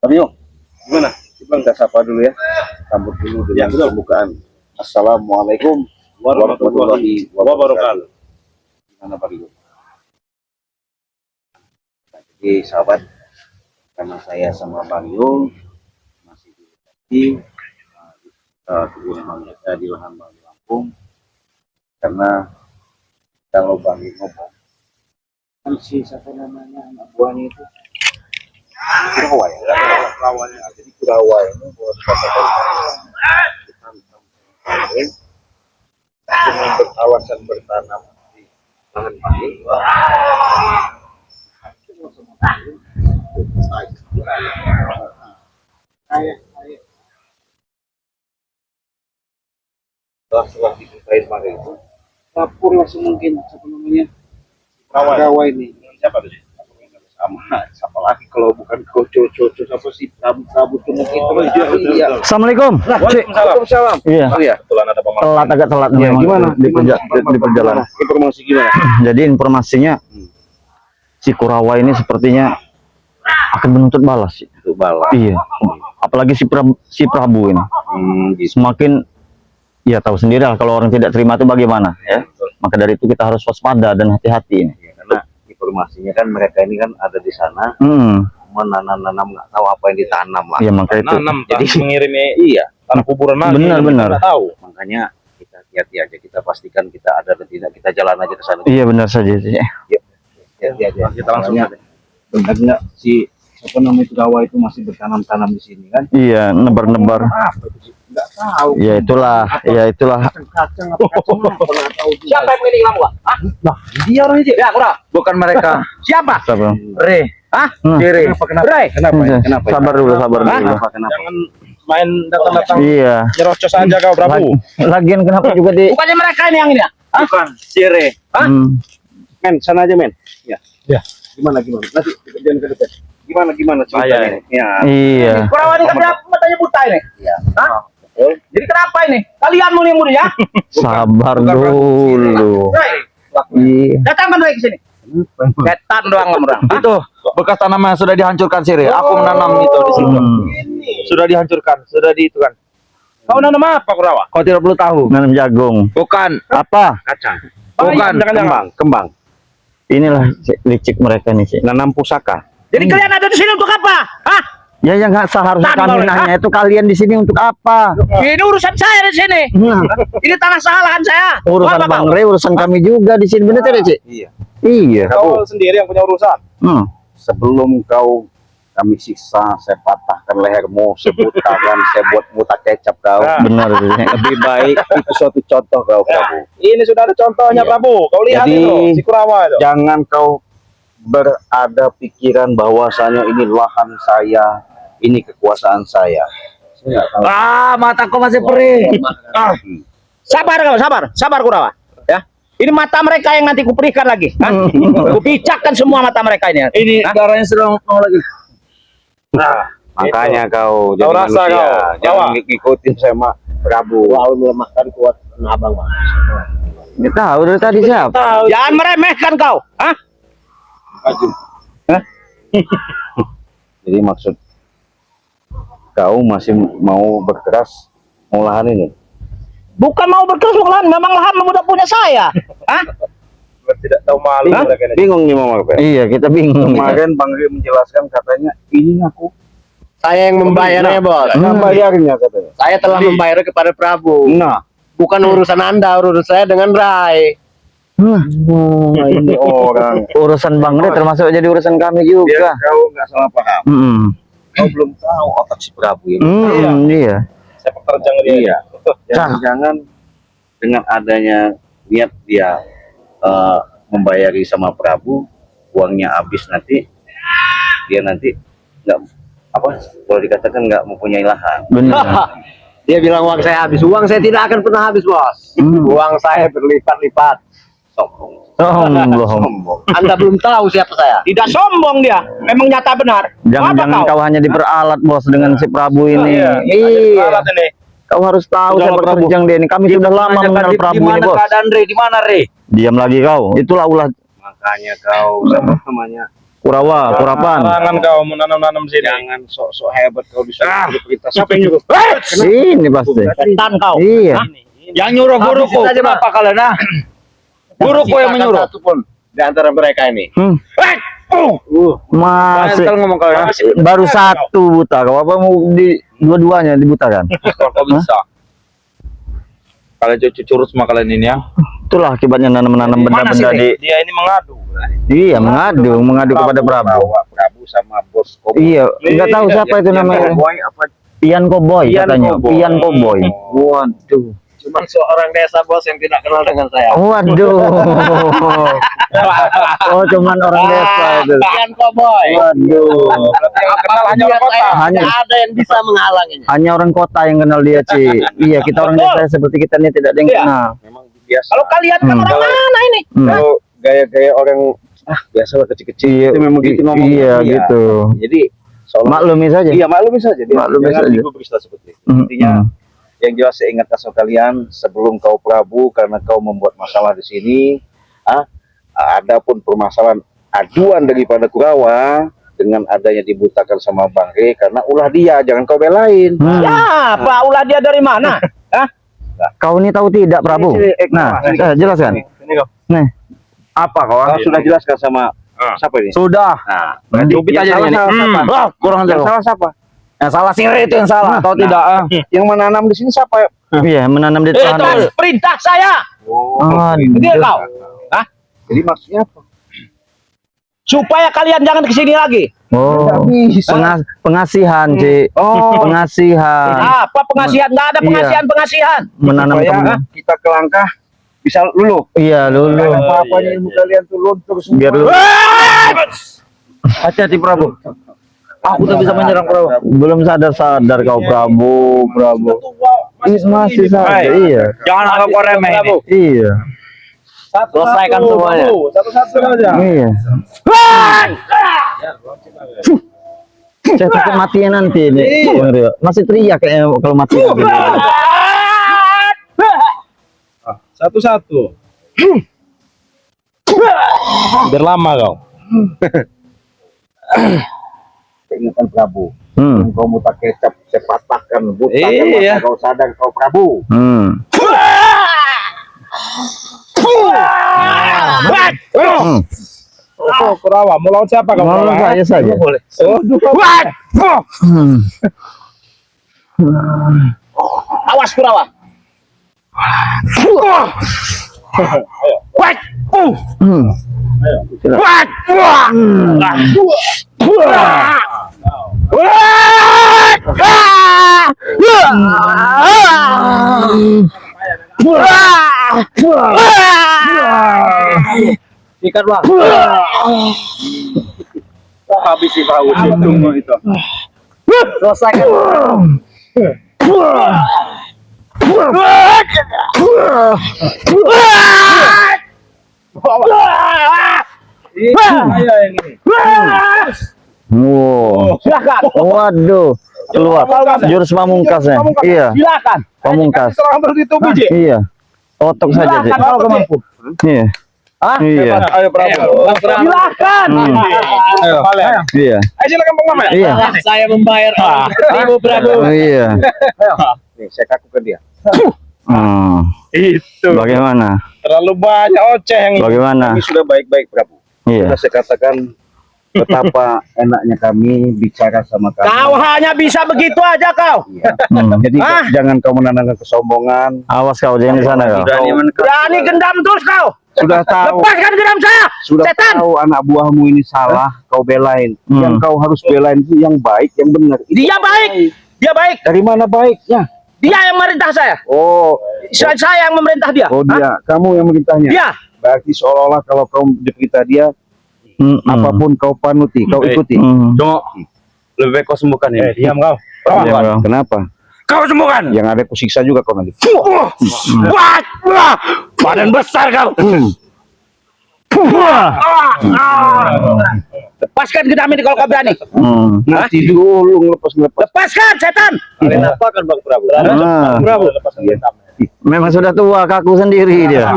Rio, gimana? Bang, kita sapa dulu ya. Sambut dulu dengan pembukaan. Assalamualaikum warahmatullahi wabarakatuh. Gimana Pak Rio? Jadi sahabat, karena saya sama Pak Rio masih di kebun mangga di lahan Bang Lampung, karena kalau Bang ngomong kan si siapa namanya anak buahnya itu Kurawai, jadi Kurawai ini buat dengan berkawasan bertanam di lahan paling setelah dibukain pakai itu dapur langsung mungkin siapa namanya Kurawai ini siapa tuh sama lagi kalau bukan coco apa sih Prabu itu mungkin. Assalamualaikum. Waalaikumsalam. Iya. Oh ya, kebetulan ada Telat agak telat ya, gimana di perjalanan. Informasi gimana? Jadi informasinya si Kurawai ini sepertinya akan menuntut balas sih. Untuk balas. Iya. Apalagi si Prabu ini. Gitu. Semakin ya tahu sendiri lah kalau orang tidak terima itu bagaimana ya. Maka dari itu kita harus waspada dan hati-hati ini. Ya, karena informasinya kan mereka ini kan ada di sana menanam nggak tahu apa yang ditanam lah. Iya makanya itu. Nanam, Jadi mengirimnya iya tanah kuburan lagi. Benar. Nggak tahu. makanya kita hati-hati aja, kita pastikan kita ada atau tidak, kita jalan aja ke sana. Iya benar saja sih. Hati-hati aja. Kita langsung Soalnya benar nggak si siapa namanya Kurawai itu masih bertanam-tanam di sini kan? Iya nebar-nebar. Apa itu sih? Nggak tahu. Ya itulah. Kacang apa nggak tahu. Siapa yang milih kamu? Hah? Nah, dia orang itu. Ya, kurang. Bukan mereka. Siapa? Sabar. Re. Hah? Re. Kenapa? Ray. Kenapa? Kenapa? Sabar dulu. Kenapa? Jangan main datang-datang Iya. nyerocos aja kau Prabu. Lagian kenapa juga di Bukannya mereka ini yang ini ya? Hah? Bukan. Si Re. Men, sana aja men. Ya. Ya. Gimana? Nanti jangan ke depan. Gimana ceritanya? Ya. Iya. Kurawai ini kan dia matanya buta ini. Iya. Hah? Jadi kenapa ini? Kalian mau yang muda ya? Sabar dulu. Ray, Iya. datangkan Ray ke sini. Setan doang kamu orang. Itu bekas tanaman sudah dihancurkan Sire. Aku menanam itu di situ. Sudah dihancurkan, sudah di itu kan. Kau nanam apa Kurawa? Kau tidak perlu tahu. Nanam jagung. Bukan. Apa? Kacang. Bukan. Jangan-jangan. Kembang. Inilah licik mereka nih sih. Nanam pusaka. Jadi kalian ada di sini untuk apa? Hah? Ya yang nggak seharusnya Tadi kami kalau- nanya itu kalian di sini untuk apa? Ini urusan saya di sini. Ini tanah salahan saya. Urusan Apa, Bang Bang? Rey, urusan kami juga di sini, bener tidak Cik? Iya. Iya. Kau sendiri yang punya urusan. Sebelum kau kami siksa, saya patahkan lehermu, sebut kalian, saya buat mutak kecap kau. Benar sih. Lebih baik itu suatu contoh kau, Prabu. Ini sudah ada contohnya Iya. Prabu. Kau lihat Jadi- itu si Kurawa itu. Jangan kau berada pikiran bahwasanya ini lahan saya, ini kekuasaan saya. Saya nggak tahu. Mataku masih perih. Sabar kamu, sabar Kurawa. Ya. Ini mata mereka yang nanti kuperikan lagi. Kupicakkan semua mata mereka ini. Ini Hah? darahnya sedang mau lagi. Nah, Makanya kau jadi Kau rasa manusia, kau, jangan Jawa. ngikutin sama Prabu. Wow, melemahkan kuat abang, Bang. Dia tahu dari tadi siapa? Jangan meremehkan kau. Hah? Jadi maksud kau masih mau berkeras mau lahan ini? Bukan mau berkeras lahan, memang lahan udah punya saya. Hah? tidak tahu malu Hah? mereka ini. Bingung nih Mama Rupiah. Iya, kita bingung. Kemarin Bang Ri menjelaskan katanya ini aku Saya yang membayarnya, Bos. nggak bayarnya katanya. Saya telah membayar kepada Prabu. Nah, Bukan urusan Anda, urusan saya dengan Rai. ini orang. Urusan Bang Rey termasuk jadi urusan kami Biar juga. kau nggak salah paham. Kau belum tahu otak si Prabu ya. Iya. Sepak terjang dia. Iya. Jangan-jangan dengan adanya niat dia membayari sama Prabu, uangnya habis nanti, dia nanti nggak apa kalau dikatakan nggak mempunyai lahan. Benar. Dia bilang uang saya habis. Uang saya tidak akan pernah habis, Bos. Uang saya berlipat-lipat. Sombong. Sombong. Anda belum tahu siapa saya. Tidak sombong dia. Memang nyata benar. Jangan-jangan kau hanya diperalat bos dengan si Prabu ini. Iya. Alat ini. Kau harus tahu Sudah, sepak Prabu. terjang dia ini. Kami sudah lama mengenal Prabu Di ini mana bos. keadaan Re? Di mana Re? Diam lagi kau. Itulah ulah. Makanya kau siapa namanya Kurawa, Kurapan. Jangan kau menanam-nanam sini. Jangan sok-sok hebat kau disuruh perintah. Siapa yang nyuruh? Ini pasti. Setan kau. Iya. Yang nyuruh guruku. Habisin aja, Kenapa kalian ah? Guruku yang menyuruh. Satu pun di antara mereka ini. Masih Kalian ngomong kalian. baru satu buta. Kau apa mau di dua-duanya dibutakan? Kalau kau bisa. Kalian curut sama kalian ini ya. Itulah akibatnya menanam Mana sih benda-benda di. dia ini mengadu. Iya, mengadu kepada Prabu. Bawa Prabu sama bos Koboy. Iya, nggak tahu siapa itu namanya. Koboy apa? Pian Koboy Pian katanya. Koboy. Pian Koboy. Waduh. Cuma seorang desa bos yang tidak kenal dengan saya. Waduh. Oh, cuman orang desa itu. Pian Koboy. Waduh. Yang kenal hanya orang kota. Hanya Ada yang bisa menghalanginya. hanya orang kota yang kenal dia, Ci. Iya, kita orang desa seperti kita ini tidak ada yang Iya. kenal. Memang biasa. Kalau kalian kan Hmm. orang mana ini? Kalau gaya-gaya orang biasa lah kecil-kecil Iya, itu memang gitu ngomong. iya, gitu. Jadi seolah Maklumi saja. Iya, maklumi saja. Maklumi Jangan saja. digubris lah seperti itu. Mm, Intinya mm. yang jelas saya ingatkan sama kalian sebelum kau Prabu karena kau membuat masalah di sini, adapun permasalahan aduan daripada Kurawa dengan adanya dibutakan sama Bang Re karena ulah dia, jangan kau belain. Hmm. Ya, Pak ulah dia dari mana? Hah? Kau ini tahu tidak, Prabu? Nah, jelaskan. Ini kau. Nih, Apa kau? Kau sudah jelaskan sama siapa ini? Sudah. Nah, Cubit yang aja salah ini. siapa? Wah, kurang Yang ajar. salah siapa? Yang salah si Re itu yang salah. Atau tidak? Yang menanam di sini siapa? iya, menanam di Itu tanah. perintah saya. Oh, Dia kau. Hah? jadi maksudnya apa? Supaya kalian jangan kesini lagi. Oh, pengasihan, Ci. Oh, Pengasihan. Apa pengasihan? Nggak ada Iya. pengasihan. Menanam supaya teman. kita ke langkah bisa luluh. Iya, lulu. Apa-apanya ilmu kalian tuh luntur semua. Biar lulu. Hati-hati Prabu. Aku tak bisa menyerang Prabu. Belum sadar kau, Prabu. Masih sadar. Iya. Jangan anggap kau remeh ini. Iya. Selesaikan semuanya. Satu-satu aja. Iya. Saya takut matinya nanti ini. Masih teriak kayaknya kalau mati. Satu-satu. Biar lama kau. Ingatan Prabu. Hmm. Kau mutak kecap, saya patahkan, butakan Iya. mata kau sadar kau Prabu. Hmm. Hmm. Oh, Kurawa, mau lawan siapa kau? Mau Kurawa? saya saja. Boleh. Hmm. Awas Kurawa. Hmm. Ikat bang. Habis si Prabu, tunggu itu. Selesaikan. Saya yang ini. Wow. Silakan. Waduh. Keluar. Jurus pamungkasnya. Iya. Silakan. Pamungkas. Seorang berarti biji. Iya. Otok saja, Ci. Silakan kalau kau mampu. Iya. Hah? Iya. Ayo Prabu. Silakan. Ayo. Iya. Ayo silakan Bang Mamet. Iya. Saya membayar Ibu Prabu. Oh, iya. Nih, saya kakukan dia. Hmm. Itu. Bagaimana? Terlalu banyak oceh yang Bagaimana? Kami sudah baik-baik Prabu. Iya. Sudah saya katakan betapa enaknya kami bicara sama kamu. Kau hanya bisa begitu aja kau. Iya. Hmm. Jadi jangan kau menanamkan kesombongan. Awas kau jangan di sana kau. Berani gendam terus kau. Sudah tahu, Lepaskan gendam saya. sudah Setan. tahu anak buahmu ini salah, kau belain. Hmm. Yang kau harus belain itu yang baik, yang benar. Itu Dia baik. Dia baik. dari mana baiknya? Dia yang memerintah saya. Oh, Saya yang memerintah dia. oh Hah? dia, kamu yang merintahnya. Dia. Berarti seolah-olah kalau kau diperintah dia, Hmm. apapun kau panuti, kau ikuti. Hmm. Cuma lebih baik kau sembuhkan ini. Diam kau. Iya, kau. Kenapa? Kau sembuhkan. Yang ada kusiksa juga kau nanti. Wah, badan besar kau. Lepaskan gendam ini kalau kau berani. Hmm. Nanti dulu ngelepas-ngelepas. Lepaskan setan. Kalian apa kan Bang Prabu? Ah. Prabu lepaskan dia. Memang sudah tua kaku sendiri dia.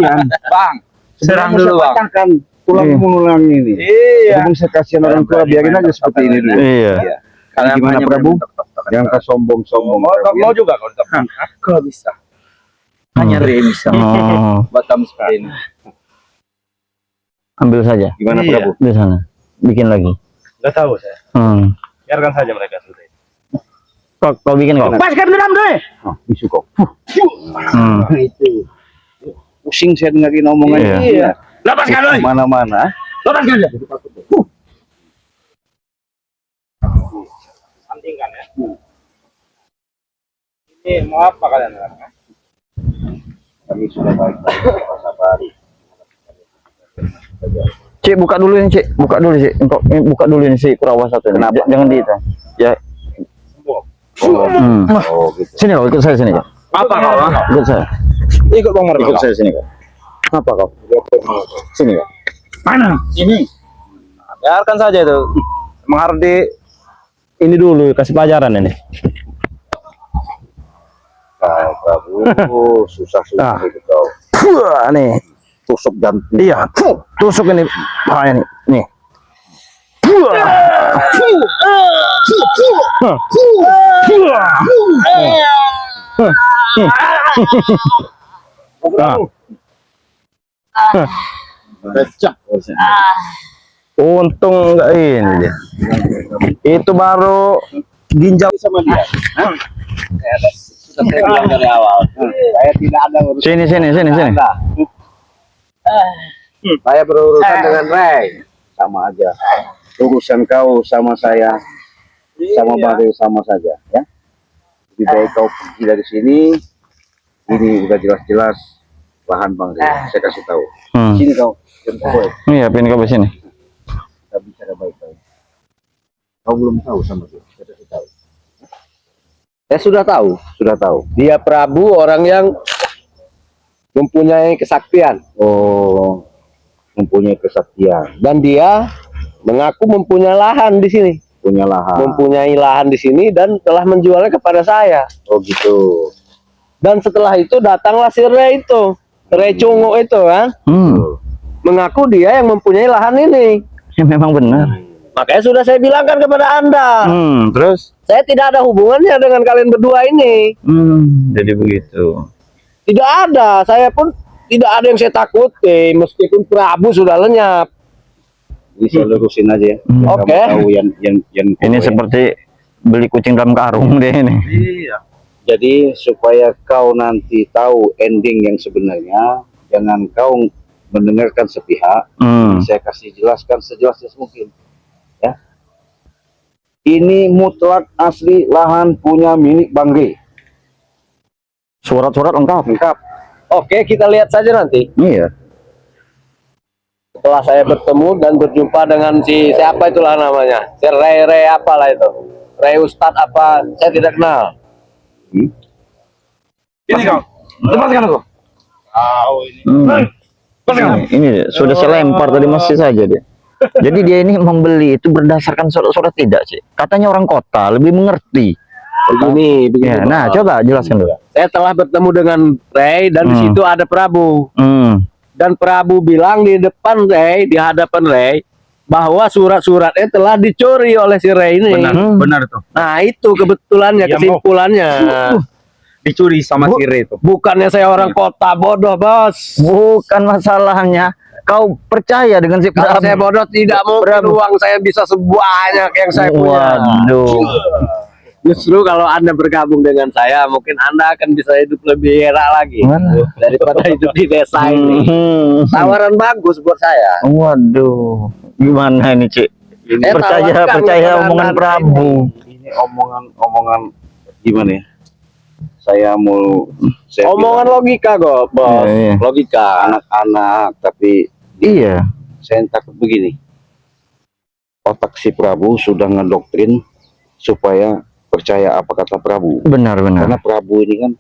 Bang, serang dulu bang. Patahkan mengulangi ini. Iya. Berhubung saya kasihan orang tua, biarin aja seperti ini dulu. Iya. Kalian gimana Prabu? Jangan sombong-sombong. Mau juga kau tetap. Kalau bisa. Hanya Rey bisa. Oh, Batam seperti ini. ambil saja Gimana Iya. Prabu? di sana. Bikin lagi. Gak tahu saya. Biarkan saja mereka sudah. Kau bikin kok. Lepaskan dendam deh. Oh, bisu kok. Itu. Pusing saya dengerin omongannya. Iya. Lepaskan deh. Mana-mana. Lepaskan deh. Sandingkan ya. Ini mau apa kalian? Kami sudah baik-baik, sabar. Cik, buka dulu ini, Cik. Buka dulu, Cik. Engkau buka dulu ini si Kurawa satu ini. Kenapa? Jangan di itu. Ya. Oh, gitu. Sini kau, ikut saya sini kau. Apa kau? Ikut saya. Ikut Bang Marco. Ikut saya sini kau. Apa kau? Sini kau. Mana? Ini. Biarkan saja itu. Menghardi ini dulu kasih pelajaran ini. Kau Prabu, susah-susah itu kau. Wah, nih. Tusuk jantung. Iya, tusuk ini bahaya nih. Nih. Becak. Untung enggak ini dia. Itu baru ginjal Sama dia. Sudah saya bilang dari awal. Saya tidak ada urusan. Sini. Anda. Saya berurusan dengan Ray. Sama aja. Urusan kau sama saya, sama Bang Ray sama saja, ya. Lebih baik kau pergi dari sini. Ini udah jelas-jelas lahan Bang Ray. Saya kasih tahu. Sini kau. Jempol. Iya, pin kau sini. Kita bicara baik-baik. Kau belum tahu sama dia. Saya kasih tahu. Saya sudah tahu. Sudah tahu. Dia Prabu orang yang mempunyai kesaktian. Oh, mempunyai kesaktian, Dan dia mengaku mempunyai lahan di sini. punya lahan. Mempunyai lahan di sini dan telah menjualnya kepada saya. Oh gitu. Dan setelah itu datanglah si Rey itu. Rey Cungo itu kan. Mengaku dia yang mempunyai lahan ini. Ya, memang benar. Makanya sudah saya bilangkan kepada Anda. Terus? Saya tidak ada hubungannya dengan kalian berdua ini. Jadi begitu. Tidak ada. Saya pun tidak ada yang saya takuti. Meskipun Prabu sudah lenyap. Ini saya lurusin aja ya. Biar Oke. kamu tahu yang Ini seperti beli kucing dalam karung deh ini. Iya. Jadi supaya kau nanti tahu ending yang sebenarnya, jangan kau mendengarkan sepihak. Saya kasih jelaskan sejelas mungkin. Ya. Ini mutlak asli lahan punya milik Bang Ray. Surat-surat lengkap. Lengkap. Oke, kita lihat saja nanti. Iya. Setelah saya bertemu dan berjumpa dengan si siapa itulah namanya, si Rey apalah itu, Rey Ustadz apa, saya tidak kenal. Ini kau. Lepaskan aku. Ini sudah saya lempar tadi masih saja dia. Jadi dia ini membeli itu berdasarkan surat-surat tidak sih? Katanya orang kota lebih mengerti. Begini, Ya, nah coba jelaskan dulu. saya telah bertemu dengan Rey dan di situ ada Prabu. Dan Prabu bilang di depan Rey, di hadapan Rey, bahwa surat-suratnya telah dicuri oleh si Rey ini. Benar itu. Nah itu kebetulannya, Iya, kesimpulannya. Dicuri sama si Rey itu. Bukannya saya orang kota bodoh, bos. Bukan masalahnya. Kau percaya dengan si Kalau Prabu? saya bodoh tidak mungkin uang saya bisa sebanyak yang saya punya. Waduh. Justru kalau Anda bergabung dengan saya, mungkin Anda akan bisa hidup lebih enak lagi daripada hidup di desa ini. Tawaran bagus buat saya. Waduh. Gimana ini, Cik? Saya Percaya tawarkan omongan kepada Prabu. Ini omongan gimana ya? Saya Omongan logika kok, bos. Iya. Logika. anak-anak, tapi Iya. saya takut begini. Otak si Prabu sudah ngedoktrin supaya percaya apa kata Prabu. Benar. Karena Prabu ini kan,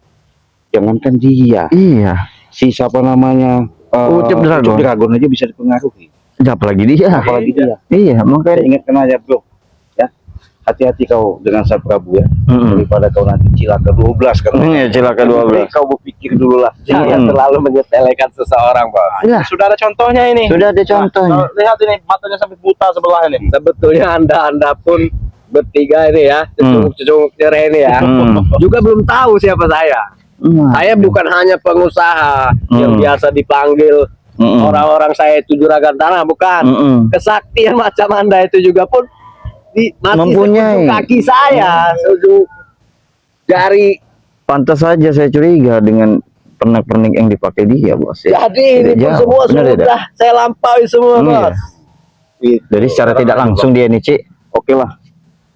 jangankan dia, Iya. si siapa namanya, Ucup Dragon. aja bisa dipengaruhi. Apalagi dia. Apalagi dia. Iya, Saya makanya ingatkan aja bro, ya. hati-hati kau dengan Sang Prabu ya, Mm-mm. daripada kau nanti cilaka 12 kan. Iya, cilaka 12. Kau berpikir dulu lah. Jangan terlalu menyepelekan seseorang, Bos. Iya, Sudah ada contohnya ini. sudah ada contohnya. Nah, lihat ini matanya sampai buta sebelah ini. Sebetulnya Anda pun bertiga ini ya, cucuk-cucuk cerai ini ya, juga belum tahu siapa saya. Saya bukan hanya pengusaha yang biasa dipanggil orang-orang saya itu juragan tanah, bukan. Kesaktian macam Anda itu juga pun masih Mempunyai. seujung kaki saya, seujung jari. Pantas saja saya curiga dengan pernak-pernik yang dipakai dia, Bos. Ya. Jadi ini Tidak pun jauh. semua Benar tidak? sudah saya lampaui semua, Iya. Bos. Jadi secara tidak langsung dia nih, Cik. Oke lah.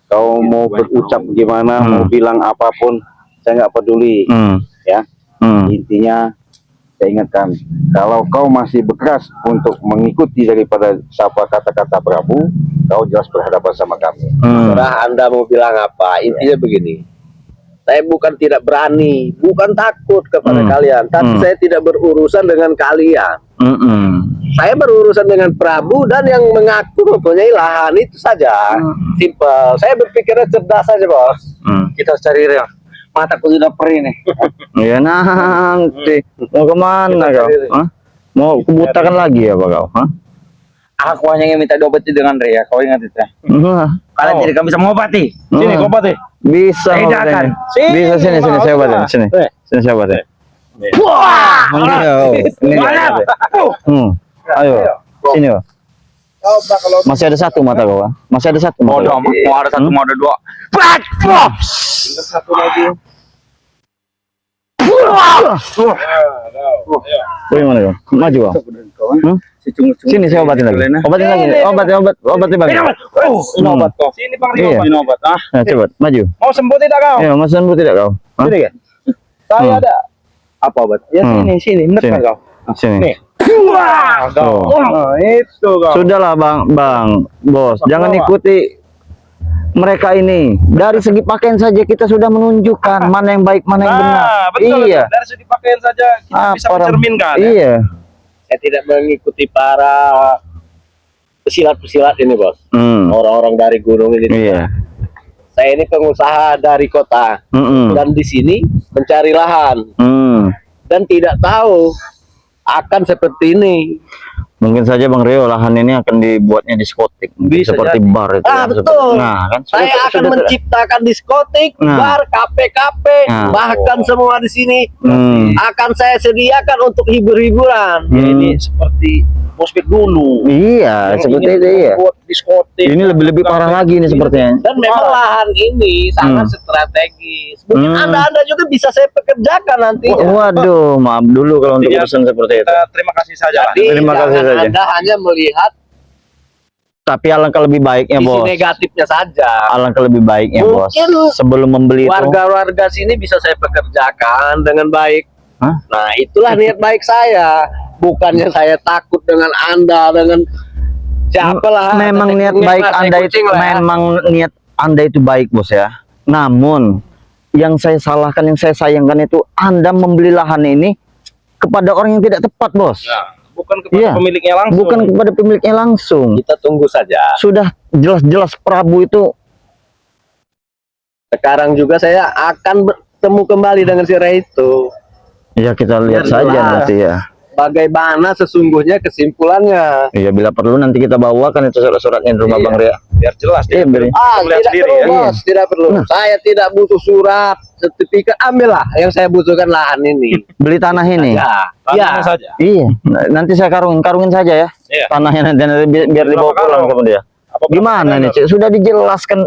Kau mau berucap gimana, mau bilang apapun, saya nggak peduli. Ya, intinya saya ingatkan, kalau kau masih berkeras untuk mengikuti daripada siapa kata-kata Prabu, kau jelas berhadapan sama kami. Terserah Anda mau bilang apa. Intinya begini. Saya bukan tidak berani, bukan takut kepada kalian, tapi saya tidak berurusan dengan kalian. Saya berurusan dengan Prabu dan yang mengaku mempunyai lahan itu saja. Simple. Saya berpikirnya cerdas saja, Bos. Kita cari real. Mataku sudah perih nih. Ya nanti mau kemana kau? Hah? Mau kubutakan lagi ya, Pak kau? Hah? Aku hanya ingin minta diobati dengan Rea. Kau ingat itu? Kalian tidak akan bisa mengobati. Sini, kau obati. Bisa, Saya ngobatin. akan. Bisa sini saya obatin. Sini saya obatin. Wah! Ini dia. Ayo, sini Pak. Masih ada satu mata kau, masih ada satu Mau mata. mau ada satu, mau ada dua. Satu lagi. Bagaimana kau? Maju kau. Sini saya obatin lagi. Obatin lagi. Obatin lagi. Ini obat kau. Sini Bang Rio. Iya. Ini obat. Ah, Nah, coba maju. mau sembuh tidak kau? Ya, Mas Sanbu tidak kau? Hah? Sini kan? Saya ada. Apa obat? Ya sini, benar Sini. kan kau? Sini. Nih. Wah, Tuh. Nah, itu kau. Sudahlah Bang, Bos, jangan ikuti mereka ini. Dari segi pakaian saja kita sudah menunjukkan mana yang baik, mana yang benar. Nah, betul. Iya. Dari segi pakaian saja kita bisa Apa, mencerminkan. Ya? Iya. Saya tidak mengikuti para pesilat-pesilat ini, Bos. Orang-orang dari gunung ini. Iya. Saya ini pengusaha dari kota dan di sini mencari lahan dan tidak tahu akan seperti ini. Mungkin saja Bang Rio lahan ini akan dibuatnya diskotik, Bisa seperti jadi. bar itu. Betul. Nah, kan Saya akan menciptakan diskotik, bar, kafe-kafe, Nah. bahkan semua di sini akan saya sediakan untuk hibur-hiburan. Ya, ini seperti Mospit dulu. Iya, seperti itu iya. Buat diskotik. Ini lebih parah lagi ini sepertinya. Dan memang lahan ini sangat strategis. Mungkin Anda juga bisa saya pekerjakan nanti. Waduh, maaf dulu kalau untuk urusan seperti itu. Kita terima kasih saja. Jadi Terima kasih jangan saja. Anda hanya melihat Tapi alangkah lebih baiknya, sisi Bos. negatifnya saja. Alangkah lebih baiknya, Bos. Mungkin Sebelum membeli itu. Warga-warga sini bisa saya pekerjakan dengan baik. Hah? Nah, itulah niat baik saya. Bukannya saya takut dengan Anda, dengan siapalah. Memang niat baik Anda itu memang niat Anda itu baik, Bos ya. Namun yang saya salahkan, yang saya sayangkan itu Anda membeli lahan ini kepada orang yang tidak tepat, Bos. Ya, bukan kepada pemiliknya langsung. Bukan kepada pemiliknya langsung. Kita tunggu saja. Sudah jelas-jelas Prabu itu. Sekarang juga saya akan bertemu kembali dengan si Ray itu. Ya kita lihat Biar saja jelas. nanti ya. Bagaimana sesungguhnya kesimpulannya. Iya, bila perlu nanti kita bawakan itu surat-suratnya di rumah Iya. Bang Ria. Biar jelas. Iya, beri. Lihat Tidak sendiri, perlu, ya. Bos. Tidak perlu. Saya tidak butuh surat, sertifikat. Ambillah yang saya butuhkan lahan ini. Beli tanah ini. Ya, Tanahnya saja. Iya, nanti saya karungin saja ya. Iya. Tanahnya nanti biar dibawa Berapa pulang karung? sama dia. Apa Gimana nih, Cik? Sudah dijelaskan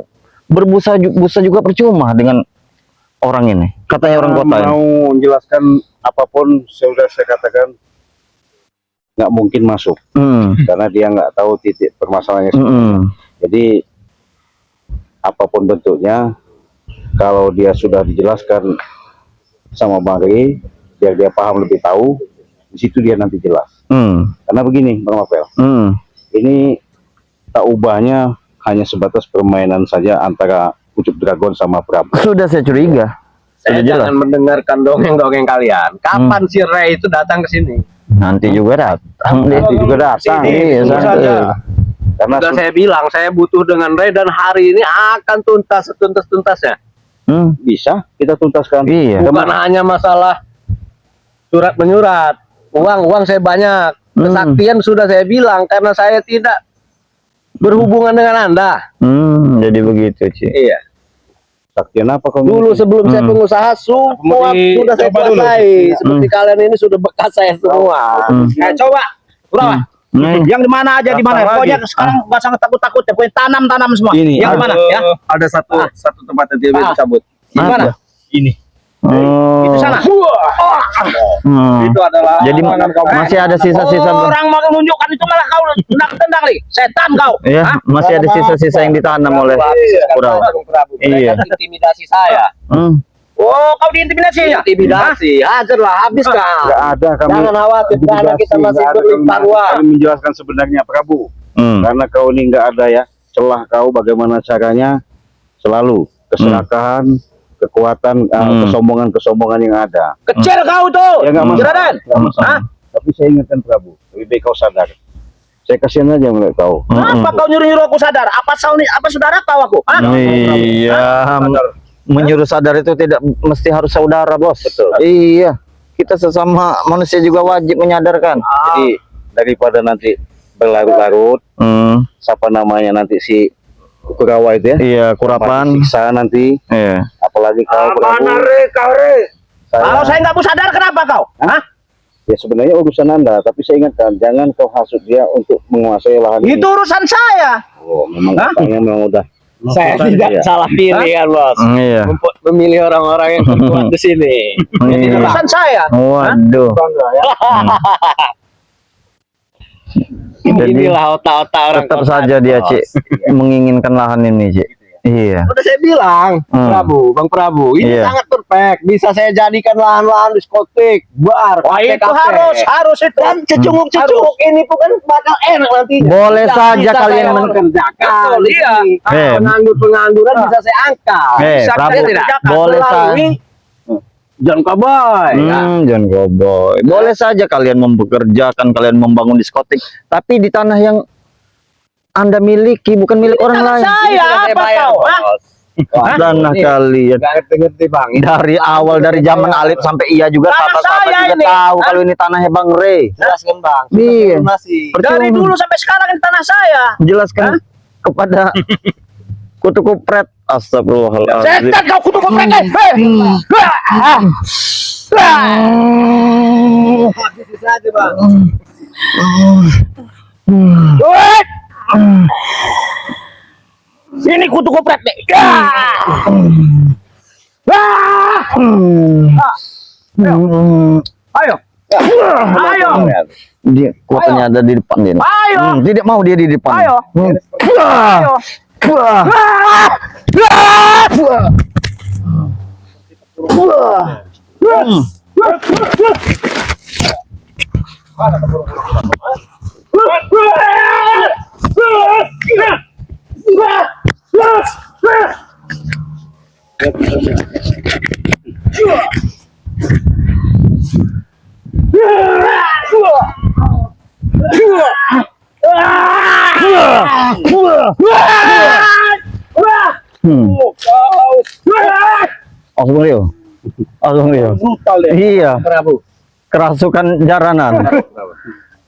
berbusa juga percuma dengan orang ini. Katanya orang kota ini. Mau menjelaskan apapun, sudah saya katakan nggak mungkin masuk karena dia nggak tahu titik permasalahannya. Jadi apapun bentuknya, kalau dia sudah dijelaskan sama Bang Ri, biar dia paham lebih tahu, di situ dia nanti jelas. Karena begini, Bang Mapel, ini tak ubahnya hanya sebatas permainan saja antara Pucuk Dragon sama Prabu. Sudah saya curiga. Saya Sudah jelas. jangan mendengarkan dongeng-dongeng kalian. Kapan si Ray itu datang ke sini? Nanti juga datang. Nanti juga datang. Iya, Tunggu santai. saja. Karena Sudah saya bilang, saya butuh dengan Ray dan hari ini akan tuntas setuntas-tuntasnya. bisa kita tuntaskan. Iya. Bukan hanya masalah surat menyurat, uang saya banyak. Kesaktian sudah saya bilang karena saya tidak berhubungan dengan Anda. Jadi begitu, Ci. Iya. Saktian apa kau Dulu miliki? sebelum saya pengusaha semua sudah saya coba dulu. kuasai. Seperti kalian ini sudah bekas saya semua. Coba, Kurawa. Yang di mana aja di mana. Lagi. Pokoknya sekarang nggak sangat takut ya. Pokoknya tanam semua. Ini Yang di mana ya? Ada satu tempat yang tidak bisa cabut. Di mana? Ini. Itu sana. Itu adalah Jadi masih ada sisa-sisa. Orang mau menunjukkan itu malah kau tendang nih. Setan kau. Ya, masih ada sisa-sisa yang ditanam oleh Kurawa. Iya. Intimidasi saya. Oh, kau diintimidasi ya? Intimidasi. Hajarlah, habiskan. Nggak ada kami. Jangan khawatir, karena kita masih Nggak ada berlimpah ruang. kami menjelaskan sebenarnya Prabu. Karena kau ini nggak ada ya celah kau bagaimana caranya selalu keserakahan, kekuatan, kesombongan yang ada. Kecil kau tuh. Ya nggak masalah. Juragan. Nggak masalah. Hah? Tapi saya ingatkan Prabu, lebih baik kau sadar. Saya kasihan aja melihat kau. Kenapa kau nyuruh aku sadar? Apa saudara kau aku? Hah? Iya, menyuruh sadar itu tidak mesti harus saudara, Bos. Betul. Iya, kita sesama manusia juga wajib menyadarkan. Jadi daripada nanti berlarut-larut, siapa namanya nanti si Kurawa itu ya? Iya, Kurapan. Siksa nanti, Iya. apalagi kau Prabu. Kalau saya nggak mau sadar, kenapa kau? Hah? Ya sebenarnya urusan Anda, tapi saya ingatkan jangan kau hasut dia untuk menguasai lahan ini. Itu urusan saya. Oh, memang katanya memang udah. Saya tidak salah pilih kan, Bos. Iya. Memilih orang-orang yang kuat di sini. Itu Iya. urusan saya. Waduh. Jadi Inilah otak-otak orang tetap kota, saja dia, Bos. Ci, menginginkan lahan ini, Ci. Iya. Udah saya bilang, Bang Prabu, ini Iya. sangat perfect. Bisa saya jadikan lahan-lahan diskotik, bar, Wah, itu kafe-kafe. harus itu. Dan cecunguk-cecunguk ini tuh kan bakal enak nanti. Boleh saja kalian mengerjakan. Betul, iya. Pengangguran bisa saya angkat. Prabu, saya tidak boleh saja. melalui John Cowboy. John Cowboy. Boleh saja kalian mempekerjakan, kalian membangun diskotik, tapi di tanah yang Anda miliki, bukan milik orang lain. Saya apa kau? Hah? Tanah kalian. Gak ngerti-ngerti Bang. Dari awal, dari zaman Alif sampai Iya juga, Tanah sahabat-sahabat saya juga ini. tahu kalau ini tanahnya Bang Rey. Jelaskan Bang. Iya. Masih. Dari dulu sampai sekarang ini tanah saya. Jelaskan kepada kutu kupret. Astagfirullahaladzim. Setan kau kutu koprek. Habis saja Bang. Sini kutu koprek deh. Ayo. Ayo. Dia kuatnya ada di depan dia. Ayo. Tidak mau dia di depan. Ayo. Ayo. Langsung Rio. Langsung Rio. Brutal deh. Iya. Prabu. Kerasukan jaranan.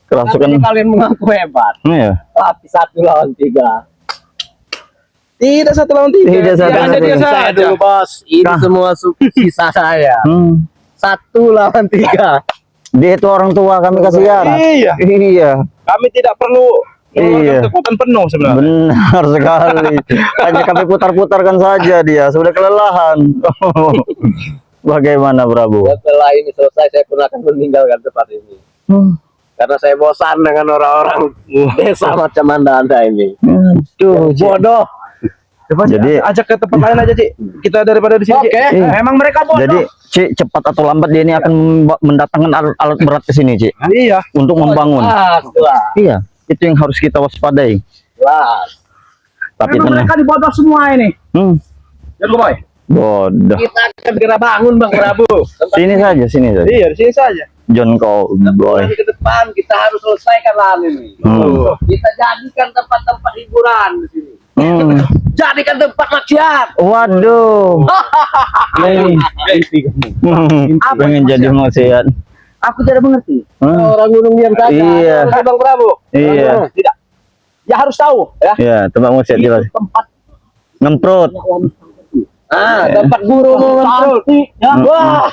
Kerasukan. Tapi kalian mengaku hebat. Iya. Tapi 1 lawan 3. Tidak 1 lawan 3. Tidak 1 lawan 3. Saya dulu bos. Ini Nah. semua sisa saya. 1 lawan 3. Dia itu orang tua kami kasihan. Iya. Iya. Kami tidak perlu Iya. kekuatan penuh sebenarnya. Benar sekali. Hanya kami putar-putarkan saja dia. Sudah kelelahan. Bagaimana Prabu? Setelah ini selesai saya pun akan meninggalkan tempat ini. Karena saya bosan dengan orang-orang desa macam anda ini. Aduh, Bodoh. Jadi Ajak ke tempat lain aja, Ci. Kita daripada di sini, Ci. Oke. Emang mereka bodoh. jadi Ci, cepat atau lambat dia ini akan mendatangkan alat berat ke sini, Ci, Iya. untuk membangun. Jelas. Iya, itu yang harus kita waspadai. Jelas. Tapi Emang tenang. mereka dibodoh semua ini. Jangan boy. Bodoh. Kita akan segera bangun Bang Prabu. Sini saja, sini saja. Iya, di sini saja. John Cowboy. Ke depan kita harus selesaikan lahan ini. Kita jadikan tempat-tempat hiburan di sini. Jadikan tempat maksiat. Waduh. Pengen jadi maksiat. Aku tidak mengerti. Orang gunung diam saja. Iya. Bang Prabu. Iya. Tidak. Ya harus tahu ya. Iya, tempat maksiat jelas. Tempat Ngemprot. Tempat guru mengontrol. ya. Wah.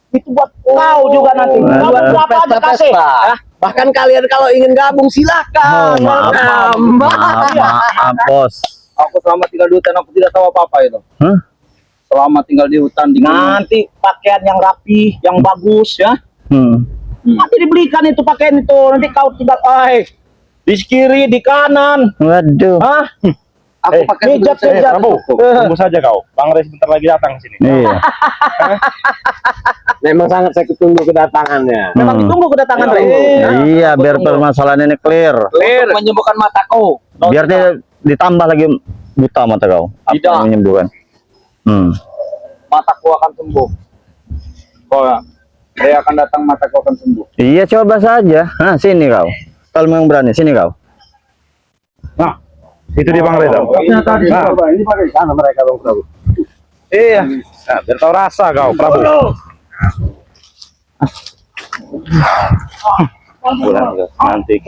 Itu buat kau juga nanti. Buat berapa aja kasih. Ya. Bahkan kalian kalau ingin gabung silakan. Maaf, bos. Aku selama tinggal di hutan aku tidak tahu apa-apa itu. Hah? Selama tinggal di hutan di gunung. Nanti pakaian yang rapi, yang bagus ya. Nanti dibelikan itu pakaian itu. Nanti kau tinggal di kiri, di kanan. Waduh. Hah? Aku pakai Pijat. Prabu, tunggu saja kau. Bang Ray sebentar lagi datang ke sini. Iya. Memang sangat saya tunggu kedatangannya. Memang ditunggu kedatangan Ray. Iya, biar permasalahan ini clear. Untuk menyembuhkan mataku. Biar dia ditambah lagi buta mata kau. Apa Tidak. yang menyembuhkan? Mataku akan sembuh. Oh ya. Saya akan datang, mataku akan sembuh. Iya, coba saja. Nah, sini kau. Kalau memang berani, sini kau. Nah, itu dia Bang Ray. Ini pakai sana mereka Bang Prabu. Iya. Nah, biar tahu rasa kau, Prabu. Pulang nanti.